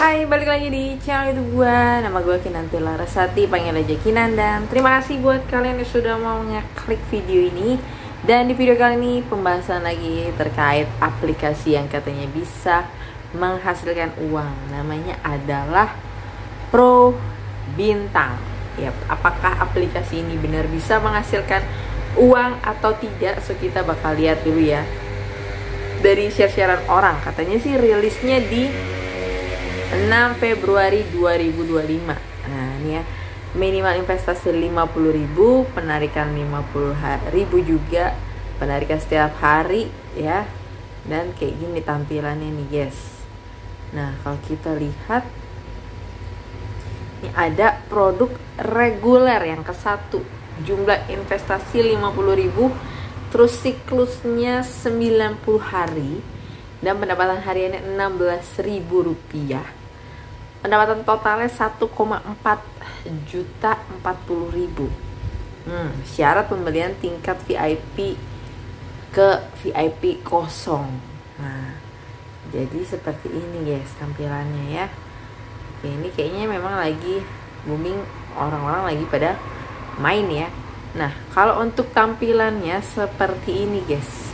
Hai, balik lagi di channel YouTube gue. Nama gue Kinanti Larasati, panggil aja Kinan. Dan terima kasih buat kalian yang sudah mau ngeklik video ini. Dan di video kali ini pembahasan lagi terkait aplikasi yang katanya bisa menghasilkan uang. Namanya adalah Pro Bintang. Ya, apakah aplikasi ini benar bisa menghasilkan uang atau tidak? So kita bakal lihat dulu ya. Dari share-sharean orang, katanya sih rilisnya di 6 Februari 2025. Nah ini ya, minimal investasi 50.000, penarikan 50.000 juga, penarikan setiap hari ya. Dan kayak gini tampilannya nih guys. Nah kalau kita lihat, ini ada produk reguler yang ke-1, jumlah investasi 50.000, terus siklusnya 90 hari dan pendapatan hariannya 16.000 rupiah. Pendapatan totalnya 1,4 juta 40.000. Syarat pembelian tingkat VIP ke VIP kosong. Nah, jadi seperti ini guys tampilannya ya. Oke, ini kayaknya memang lagi booming, orang-orang lagi pada main ya. Nah, kalau untuk tampilannya seperti ini guys.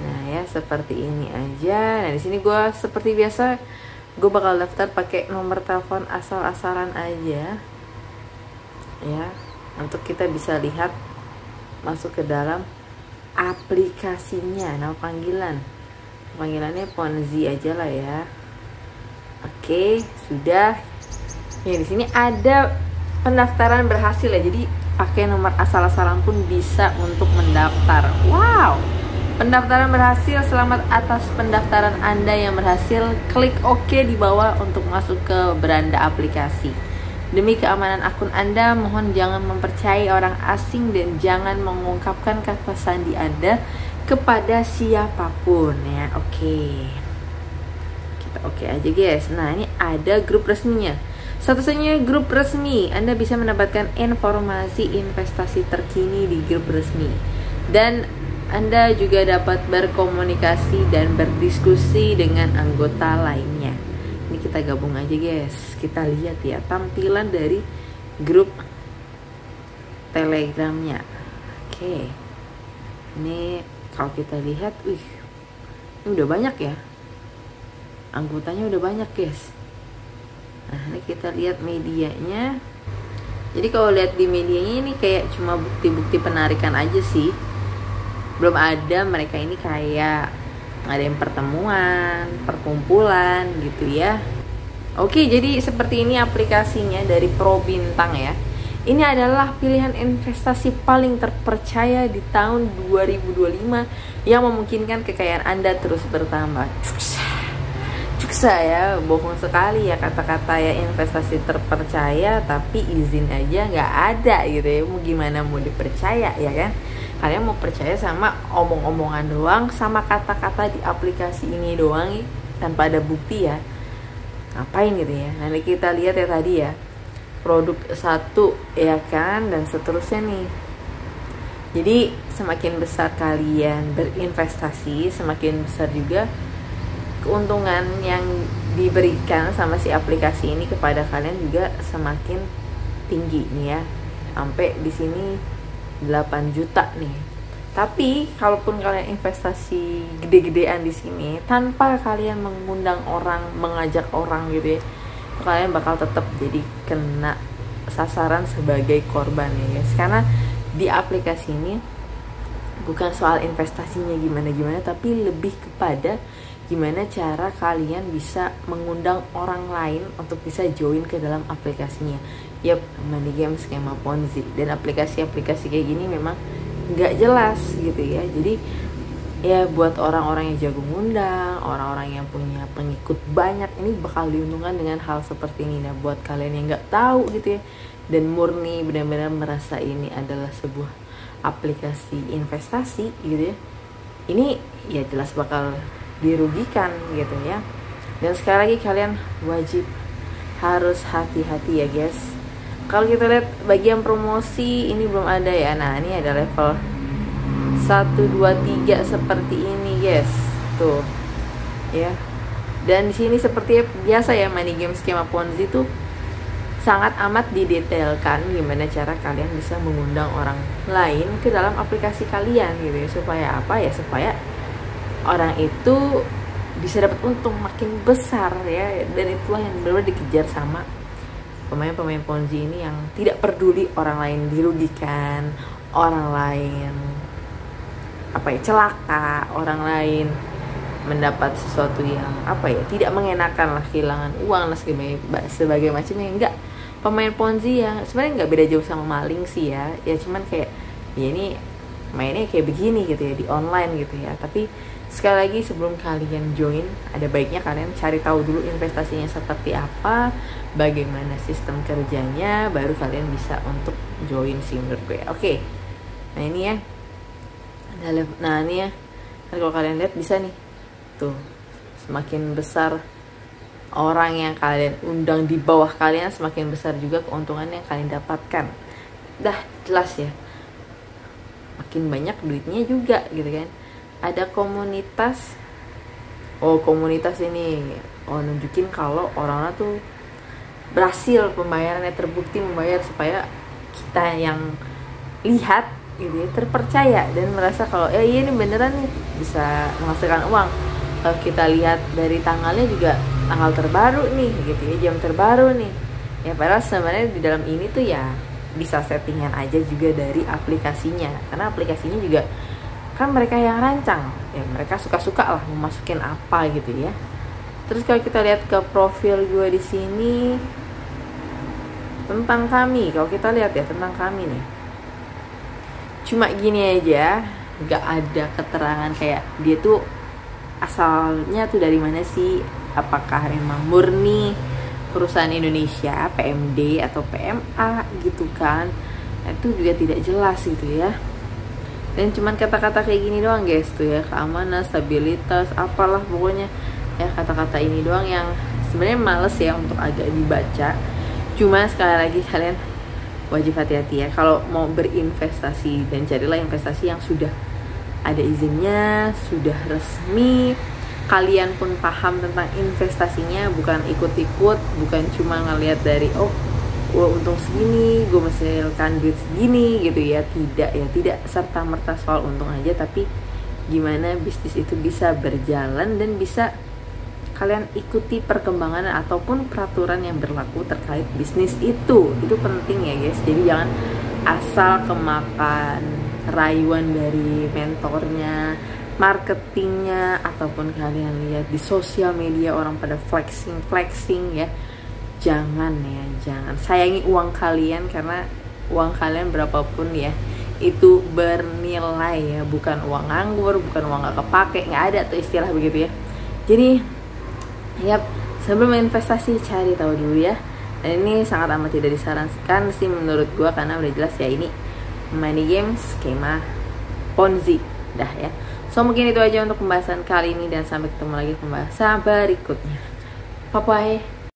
Nah ya, seperti ini aja. Nah di sini gue seperti biasa, gue bakal daftar pakai nomor telepon asal-asalan aja ya, untuk kita bisa lihat masuk ke dalam aplikasinya. Nama panggilannya Ponzi aja lah ya. Oke, sudah. Ya di sini ada pendaftaran berhasil ya. Jadi pakai nomor asal-asalan pun bisa untuk mendaftar. Wow, pendaftaran berhasil. Selamat atas pendaftaran Anda yang berhasil. Klik OK di bawah untuk masuk ke beranda aplikasi. Demi keamanan akun Anda, mohon jangan mempercayai orang asing dan jangan mengungkapkan kata sandi Anda kepada siapapun ya. Oke, kita oke aja guys. Nah ini ada grup resminya. Statusnya grup resmi. Anda bisa mendapatkan informasi investasi terkini di grup resmi. Dan Anda juga dapat berkomunikasi dan berdiskusi dengan anggota lainnya. Ini kita gabung aja guys. Kita lihat ya tampilan dari grup Telegramnya. Oke. Ini kalau kita lihat, ini udah banyak ya. Anggotanya udah banyak guys. Nah ini kita lihat medianya. Jadi kalau lihat di medianya ini kayak cuma bukti-bukti penarikan aja sih. Belum ada mereka ini kayak ada yang pertemuan, perkumpulan gitu ya. Oke, jadi seperti ini aplikasinya dari Pro Bintang ya. Ini adalah pilihan investasi paling terpercaya di tahun 2025 yang memungkinkan kekayaan Anda terus bertambah. Saya bohong sekali ya kata-kata ya investasi terpercaya, tapi izin aja nggak ada gitu ya. Mau gimana mau dipercaya ya kan? Kalian mau percaya sama omong-omongan doang, sama kata-kata di aplikasi ini doang ya, tanpa ada bukti ya, ngapain gitu ya. Nanti kita lihat ya tadi ya, produk 1 ya kan, dan seterusnya nih. Jadi semakin besar kalian berinvestasi, semakin besar juga keuntungan yang diberikan sama si aplikasi ini kepada kalian juga semakin tinggi nih ya. Sampai di sini 8 juta nih. Tapi kalaupun kalian investasi gede-gedean di sini tanpa kalian mengundang orang, mengajak orang gitu ya, kalian bakal tetap jadi kena sasaran sebagai korban ya guys. Karena di aplikasi ini bukan soal investasinya gimana-gimana, tapi lebih kepada gimana cara kalian bisa mengundang orang lain untuk bisa join ke dalam aplikasinya. Yap, money game skema Ponzi. Dan aplikasi-aplikasi kayak gini memang nggak jelas gitu ya. Jadi ya buat orang-orang yang jago ngundang, orang-orang yang punya pengikut banyak, ini bakal diuntungkan dengan hal seperti ini. Nah buat kalian yang nggak tahu gitu ya, dan murni benar-benar merasa ini adalah sebuah aplikasi investasi gitu ya, ini ya jelas bakal dirugikan gitu ya. Dan sekali lagi kalian wajib harus hati-hati ya guys. Kalau kita lihat bagian promosi ini belum ada ya. Nah ini ada level 1, 2, 3 seperti ini guys. Tuh ya. Dan di sini seperti biasa ya, money game skema Ponzi itu sangat amat didetailkan gimana cara kalian bisa mengundang orang lain ke dalam aplikasi kalian gitu ya. Supaya apa ya? Supaya orang itu bisa dapat untung makin besar ya. Dan itulah yang benar-benar dikejar sama pemain-pemain Ponzi ini, yang tidak peduli orang lain dirugikan, orang lain celaka, orang lain mendapat sesuatu yang tidak mengenakan lah, kehilangan uang lah sebagai macamnya. Enggak, pemain Ponzi yang sebenarnya nggak beda jauh sama maling sih ya cuman kayak ya ini mainnya kayak begini gitu ya di online gitu ya. Tapi sekali lagi, sebelum kalian join, ada baiknya kalian cari tahu dulu investasinya seperti apa, bagaimana sistem kerjanya, baru kalian bisa untuk join sih menurut gue. Oke. Nah ini ya, kalau kalian lihat bisa nih tuh, semakin besar orang yang kalian undang di bawah kalian, semakin besar juga keuntungan yang kalian dapatkan. Dah jelas ya, makin banyak duitnya juga gitu kan. Ada komunitas ini nunjukin kalau orang-orang tuh berhasil pembayarannya, terbukti membayar, supaya kita yang lihat gitu ya terpercaya dan merasa kalau iya ini beneran nih bisa menghasilkan uang. Kalau kita lihat dari tanggalnya juga tanggal terbaru nih gitu ya, jam terbaru nih ya, padahal sebenarnya di dalam ini tuh ya bisa settingan aja juga dari aplikasinya, karena aplikasinya juga kan mereka yang rancang ya, mereka suka-suka lah mau masukin apa gitu ya. Terus kalau kita lihat ke profil gue di sini tentang kami, kalau kita lihat ya tentang kami nih, cuma gini aja, nggak ada keterangan kayak dia tuh asalnya tuh dari mana sih, apakah memang murni perusahaan Indonesia, PMD atau PMA gitu kan. Itu juga tidak jelas gitu ya. Dan cuman kata-kata kayak gini doang guys tuh ya, keamanan, stabilitas, apalah pokoknya ya, kata-kata ini doang yang sebenarnya males ya untuk agak dibaca. Cuma sekali lagi kalian wajib hati-hati ya kalau mau berinvestasi, dan carilah investasi yang sudah ada izinnya, sudah resmi, kalian pun paham tentang investasinya, bukan ikut-ikut, bukan cuma ngelihat dari gue untung segini, gue menghasilkan duit segini gitu ya. Tidak serta-merta soal untung aja, tapi gimana bisnis itu bisa berjalan dan bisa kalian ikuti perkembangan ataupun peraturan yang berlaku terkait bisnis itu penting ya guys. Jadi jangan asal kemakan rayuan dari mentornya, marketingnya, ataupun kalian lihat di sosial media orang pada flexing ya. Jangan sayangi uang kalian, karena uang kalian berapapun ya itu bernilai ya, bukan uang nganggur, bukan uang gak kepake, nggak ada tuh istilah begitu ya. Jadi sebelum investasi cari tahu dulu ya. Dan ini sangat amat tidak disarankan sih menurut gua, karena udah jelas ya ini money games skema Ponzi dah ya. So mungkin itu aja untuk pembahasan kali ini, dan sampai ketemu lagi pembahasan berikutnya. Bye bye.